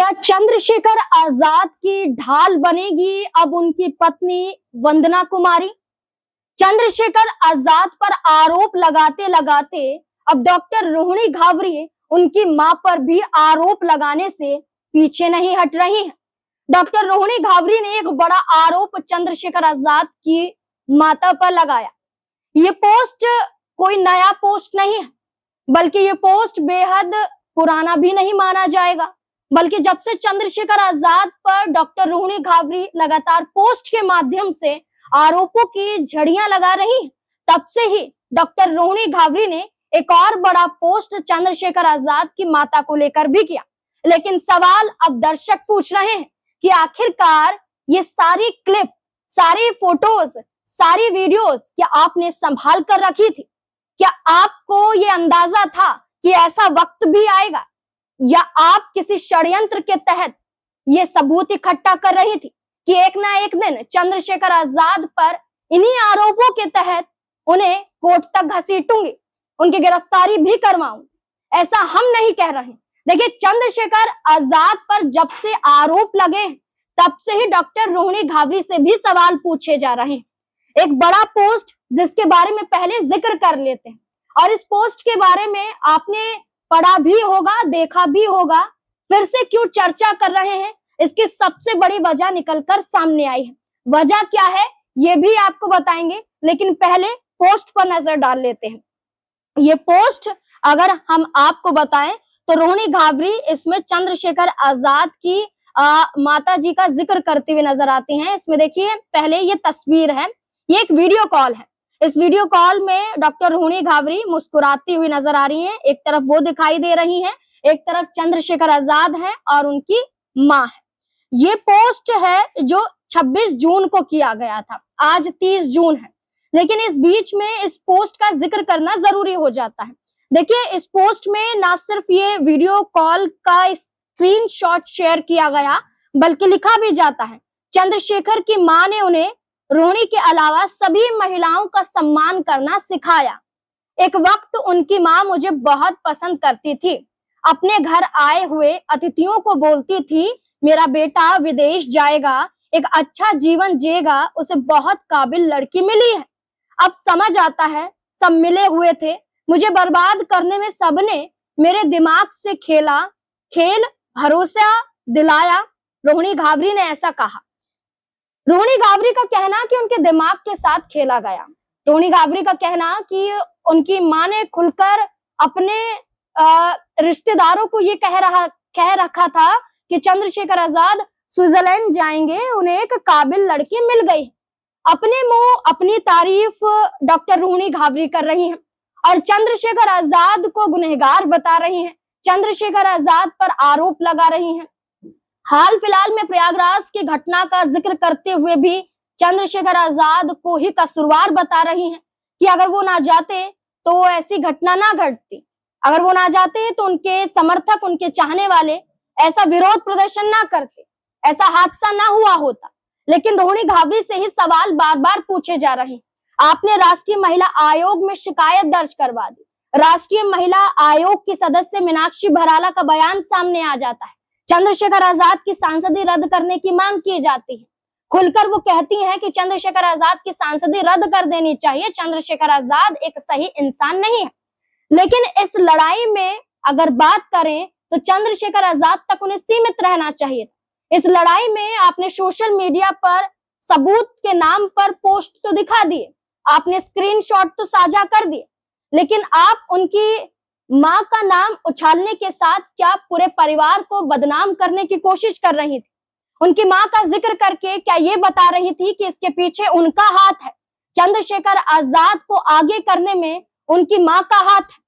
क्या चंद्रशेखर आजाद की ढाल बनेगी अब उनकी पत्नी वंदना कुमारी? चंद्रशेखर आजाद पर आरोप लगाते लगाते अब डॉक्टर रोहिणी घावरी उनकी मां पर भी आरोप लगाने से पीछे नहीं हट रही हैं। डॉक्टर रोहिणी घावरी ने एक बड़ा आरोप चंद्रशेखर आजाद की माता पर लगाया। ये पोस्ट कोई नया पोस्ट नहीं है, बल्कि ये पोस्ट बेहद पुराना भी नहीं माना जाएगा, बल्कि जब से चंद्रशेखर आजाद पर डॉक्टर रोहिणी घावरी लगातार पोस्ट के माध्यम से आरोपों की झड़ियां लगा रही, तब से ही डॉक्टर रोहिणी घावरी ने एक और बड़ा पोस्ट चंद्रशेखर आजाद की माता को लेकर भी किया। लेकिन सवाल अब दर्शक पूछ रहे हैं कि आखिरकार ये सारी क्लिप, सारी फोटोज, सारी वीडियोस क्या आपने संभाल कर रखी थी? क्या आपको ये अंदाजा था कि ऐसा वक्त भी आएगा, या आप किसी षड्यंत्र के तहत ये सबूत इकट्ठा कर रही थी कि एक ना एक दिन चंद्रशेखर आजाद पर इन्हीं आरोपों के तहत उन्हें कोर्ट तक घसीटूंगी, उनकी गिरफ्तारी भी करवाऊंगी? ऐसा हम नहीं कह रहे। देखिए, चंद्रशेखर आजाद पर जब से आरोप लगे तब से ही डॉक्टर रोहिणी घावरी से भी सवाल पूछे जा रहे हैं। एक बड़ा पोस्ट जिसके बारे में पहले जिक्र कर लेते हैं, और इस पोस्ट के बारे में आपने पढ़ा भी होगा, देखा भी होगा, फिर से क्यों चर्चा कर रहे हैं, इसकी सबसे बड़ी वजह निकलकर सामने आई है। वजह क्या है ये भी आपको बताएंगे, लेकिन पहले पोस्ट पर नजर डाल लेते हैं। ये पोस्ट अगर हम आपको बताएं तो रोहिणी घावरी इसमें चंद्रशेखर आजाद की माता जी का जिक्र करते हुए नजर आती हैं। इसमें देखिए, पहले ये तस्वीर है, ये एक वीडियो कॉल है। इस वीडियो कॉल में डॉक्टर रोहिणी घावरी मुस्कुराती हुई नजर आ रही हैं। एक तरफ वो दिखाई दे रही हैं, एक तरफ चंद्रशेखर आजाद हैं और उनकी मां है। ये पोस्ट है जो 26 जून को किया गया था, आज 30 जून है, लेकिन इस बीच में इस पोस्ट का जिक्र करना जरूरी हो जाता है। देखिए, इस पोस्ट में ना सिर्फ ये वीडियो कॉल का स्क्रीनशॉट शेयर किया गया, बल्कि लिखा भी जाता है, चंद्रशेखर की मां ने उन्हें रोहिणी के अलावा सभी महिलाओं का सम्मान करना सिखाया। एक वक्त उनकी मां मुझे बहुत पसंद करती थी। अपने घर आए हुए अतिथियों को बोलती थी, मेरा बेटा विदेश जाएगा, एक अच्छा जीवन जिएगा, उसे बहुत काबिल लड़की मिली है। अब समझ आता है, सब मिले हुए थे, मुझे बर्बाद करने में सबने मेरे दिमाग से खेल भरोसा दिलाया। रोहिणी घावरी ने ऐसा कहा। रोहिणी घावरी का कहना कि उनके दिमाग के साथ खेला गया। रोहिणी घावरी का कहना कि उनकी मां ने खुलकर अपने रिश्तेदारों को ये कह रखा था कि चंद्रशेखर आजाद स्विट्जरलैंड जाएंगे, उन्हें एक काबिल लड़की मिल गई। अपने मुंह अपनी तारीफ डॉक्टर रोहिणी घावरी कर रही हैं और चंद्रशेखर आजाद को गुनहगार बता रही हैं, चंद्रशेखर आजाद पर आरोप लगा रही हैं। हाल फिलहाल में प्रयागराज की घटना का जिक्र करते हुए भी चंद्रशेखर आजाद को ही कसूरवार बता रही हैं कि अगर वो ना जाते तो ऐसी घटना ना घटती, अगर वो ना जाते तो उनके समर्थक, उनके चाहने वाले ऐसा विरोध प्रदर्शन ना करते, ऐसा हादसा ना हुआ होता। लेकिन रोहिणी घावरी से ही सवाल बार बार पूछे जा रहे हैं। आपने राष्ट्रीय महिला आयोग में शिकायत दर्ज करवा दी। राष्ट्रीय महिला आयोग की सदस्य मीनाक्षी भराला का बयान सामने आ जाता है। चंद्रशेखर आजाद की सांसदी रद्द करने की मांग की जाती है। खुलकर वो कहती हैं कि चंद्रशेखर आजाद की सांसदी रद्द कर देनी चाहिए, चंद्रशेखर आजाद एक सही इंसान नहीं है। लेकिन इस लड़ाई में अगर बात करें तो चंद्रशेखर आजाद तक उन्हें सीमित रहना चाहिए। इस लड़ाई में आपने सोशल मीडिया पर सबूत के नाम पर पोस्ट तो दिखा दिए, आपने स्क्रीनशॉट तो साझा कर दिए, लेकिन आप उनकी मां का नाम उछालने के साथ क्या पूरे परिवार को बदनाम करने की कोशिश कर रही थी? उनकी मां का जिक्र करके क्या ये बता रही थी कि इसके पीछे उनका हाथ है? चंद्रशेखर आजाद को आगे करने में उनकी मां का हाथ है,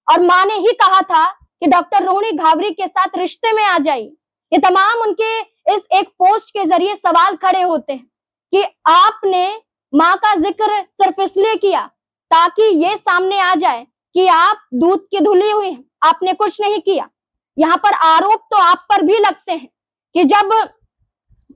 और मां ने ही कहा था कि डॉक्टर रोहिणी घावरी के साथ रिश्ते में आ जाइए। ये तमाम उनके इस एक पोस्ट के जरिए सवाल खड़े होते हैं कि आपने मां का जिक्र सिर्फ इसलिए किया ताकि ये सामने आ जाए कि आप दूध की धुली हुई हैं, आपने कुछ नहीं किया। यहाँ पर आरोप तो आप पर भी लगते हैं कि जब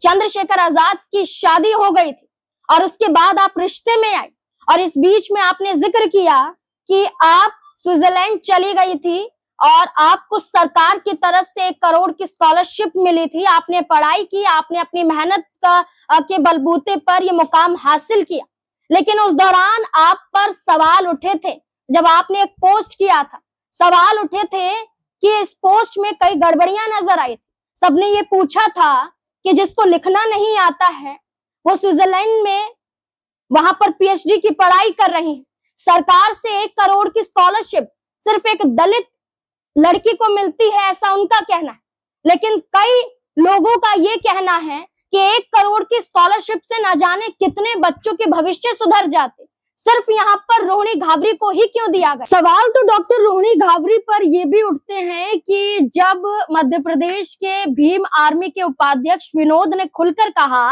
चंद्रशेखर आजाद की शादी हो गई थी और उसके बाद आप रिश्ते में आए, और इस बीच में आपने जिक्र किया कि आप स्विट्जरलैंड चली गई थी और आपको सरकार की तरफ से 1 करोड़ की स्कॉलरशिप मिली थी, आपने पढ़ाई की, आपने अपनी मेहनत के बलबूते पर ये मुकाम हासिल किया। लेकिन उस दौरान आप पर सवाल उठे थे, जब आपने एक पोस्ट किया था, सवाल उठे थे कि इस पोस्ट में कई गड़बड़ियां नजर आई थी। सबने ये पूछा था कि जिसको लिखना नहीं आता है वो स्विट्जरलैंड में वहां पर पीएचडी की पढ़ाई कर रही है। सरकार से 1 करोड़ की स्कॉलरशिप सिर्फ एक दलित लड़की को मिलती है, ऐसा उनका कहना है। लेकिन कई लोगों का ये कहना है कि 1 करोड़ की स्कॉलरशिप से न जाने कितने बच्चों के भविष्य सुधर जाते, सिर्फ यहाँ पर रोहिणी घावरी को ही क्यों दिया गया। सवाल तो डॉक्टर रोहिणी घावरी पर ये भी उठते हैं कि जब मध्य प्रदेश के भीम आर्मी के उपाध्यक्ष विनोद ने खुलकर कहा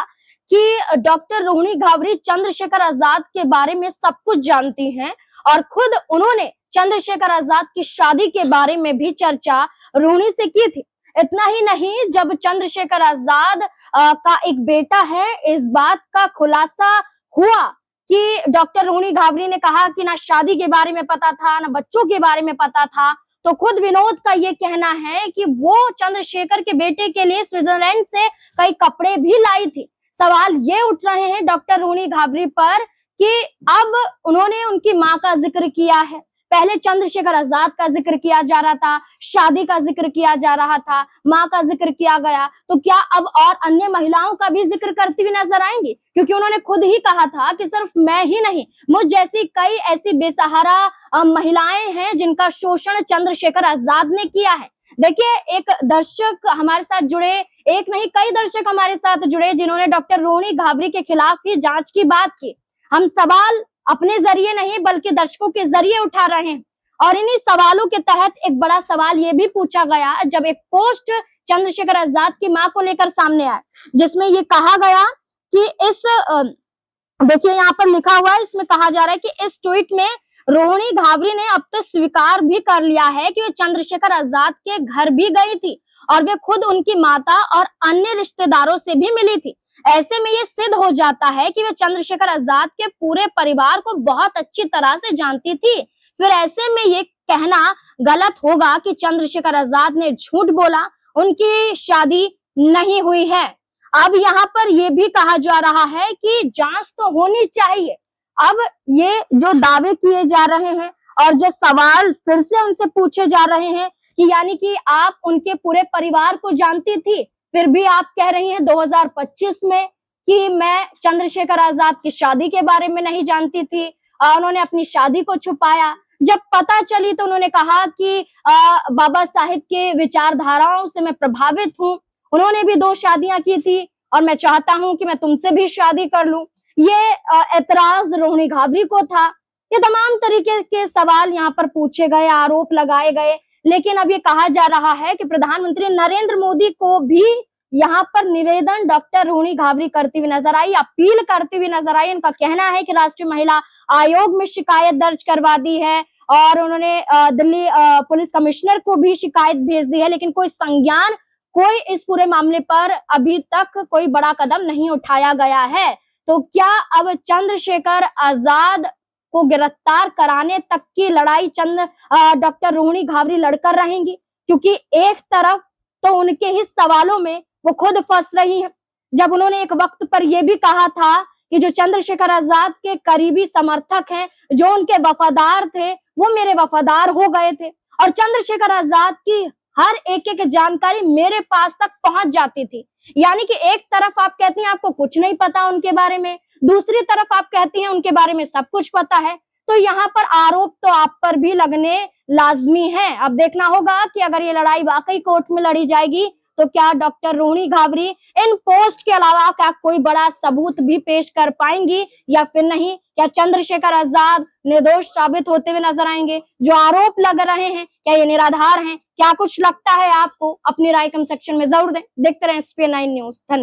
कि डॉक्टर रोहिणी घावरी चंद्रशेखर आजाद के बारे में सब कुछ जानती हैं और खुद उन्होंने चंद्रशेखर आजाद की शादी के बारे में भी चर्चा रोहिणी से की थी। इतना ही नहीं, जब चंद्रशेखर आजाद का एक बेटा है, इस बात का खुलासा हुआ कि डॉक्टर रोहिणी घावरी ने कहा कि ना शादी के बारे में पता था, ना बच्चों के बारे में पता था, तो खुद विनोद का ये कहना है कि वो चंद्रशेखर के बेटे के लिए स्विट्जरलैंड से कई कपड़े भी लाई थी। सवाल ये उठ रहे हैं डॉक्टर रोहिणी घावरी पर कि अब उन्होंने उनकी मां का जिक्र किया है। पहले चंद्रशेखर आजाद का जिक्र किया जा रहा था, शादी का जिक्र किया जा रहा था, मां का जिक्र किया गया, तो क्या अब और अन्य महिलाओं का भी जिक्र करती हुई नजर आएंगी? क्योंकि उन्होंने खुद ही कहा था कि सिर्फ मैं ही नहीं, मुझ जैसी कई ऐसी बेसहारा महिलाएं हैं जिनका शोषण चंद्रशेखर आजाद ने किया है। देखिए, एक दर्शक हमारे साथ जुड़े, एक नहीं कई दर्शक हमारे साथ जुड़े जिन्होंने डॉक्टर रोहिणी घावरी के खिलाफ ही जांच की बात की। हम सवाल अपने जरिए नहीं बल्कि दर्शकों के जरिए उठा रहे हैं और इन्हीं सवालों के तहत एक बड़ा सवाल ये भी पूछा गया जब एक पोस्ट चंद्रशेखर आजाद की मां को लेकर सामने आया, जिसमें ये कहा गया कि इस देखिए यहाँ पर लिखा हुआ है, इसमें कहा जा रहा है कि इस ट्वीट में रोहिणी घावरी ने अब तो स्वीकार भी कर लिया है कि वे चंद्रशेखर आजाद के घर भी गई थी और वे खुद उनकी माता और अन्य रिश्तेदारों से भी मिली थी। ऐसे में ये सिद्ध हो जाता है कि वे चंद्रशेखर आजाद के पूरे परिवार को बहुत अच्छी तरह से जानती थी। फिर ऐसे में ये कहना गलत होगा कि चंद्रशेखर आजाद ने झूठ बोला, उनकी शादी नहीं हुई है। अब यहाँ पर यह भी कहा जा रहा है कि जांच तो होनी चाहिए। अब ये जो दावे किए जा रहे हैं और जो सवाल फिर से उनसे पूछे जा रहे हैं कि यानी कि आप उनके पूरे परिवार को जानती थी, फिर भी आप कह रही हैं 2025 में कि मैं चंद्रशेखर आजाद की शादी के बारे में नहीं जानती थी। उन्होंने अपनी शादी को छुपाया। जब पता चली तो उन्होंने कहा कि बाबा साहिब के विचारधाराओं से मैं प्रभावित हूँ, उन्होंने भी 2 शादियां की थी और मैं चाहता हूं कि मैं तुमसे भी शादी कर लूं। ये एतराज रोहिणी घावरी को था। ये तमाम तरीके के सवाल यहाँ पर पूछे गए, आरोप लगाए गए, लेकिन अब ये कहा जा रहा है कि प्रधानमंत्री नरेंद्र मोदी को भी यहाँ पर निवेदन डॉक्टर रोहिणी घावरी करती हुई नजर आई, अपील करती हुई नजर आई। उनका कहना है कि राष्ट्रीय महिला आयोग में शिकायत दर्ज करवा दी है और उन्होंने दिल्ली पुलिस कमिश्नर को भी शिकायत भेज दी है, लेकिन कोई संज्ञान, कोई इस पूरे मामले पर अभी तक कोई बड़ा कदम नहीं उठाया गया है। तो क्या अब चंद्रशेखर आजाद को गिरफ्तार कराने तक की लड़ाई डॉक्टर रोहिणी घावरी लड़कर रहेंगी? क्योंकि एक तरफ तो उनके ही सवालों में वो खुद फंस रही हैं। जब उन्होंने एक वक्त पर यह भी कहा था कि जो चंद्रशेखर आजाद के करीबी समर्थक हैं, जो उनके वफादार थे, वो मेरे वफादार हो गए थे और चंद्रशेखर आजाद की हर एक जानकारी मेरे पास तक पहुंच जाती थी। यानी कि एक तरफ आप कहती हैं आपको कुछ नहीं पता उनके बारे में, दूसरी तरफ आप कहती हैं उनके बारे में सब कुछ पता है। तो यहाँ पर आरोप तो आप पर भी लगने लाजमी है। अब देखना होगा कि अगर ये लड़ाई वाकई कोर्ट में लड़ी जाएगी तो क्या डॉक्टर रोहिणी घावरी इन पोस्ट के अलावा क्या कोई बड़ा सबूत भी पेश कर पाएंगी या फिर नहीं? क्या चंद्रशेखर आजाद निर्दोष साबित होते हुए नजर आएंगे? जो आरोप लग रहे हैं क्या ये निराधार हैं? क्या कुछ लगता है आपको? अपनी राय कमेंट सेक्शन में जरूर दें। देखते रहें SPN9 न्यूज। धन्यवाद।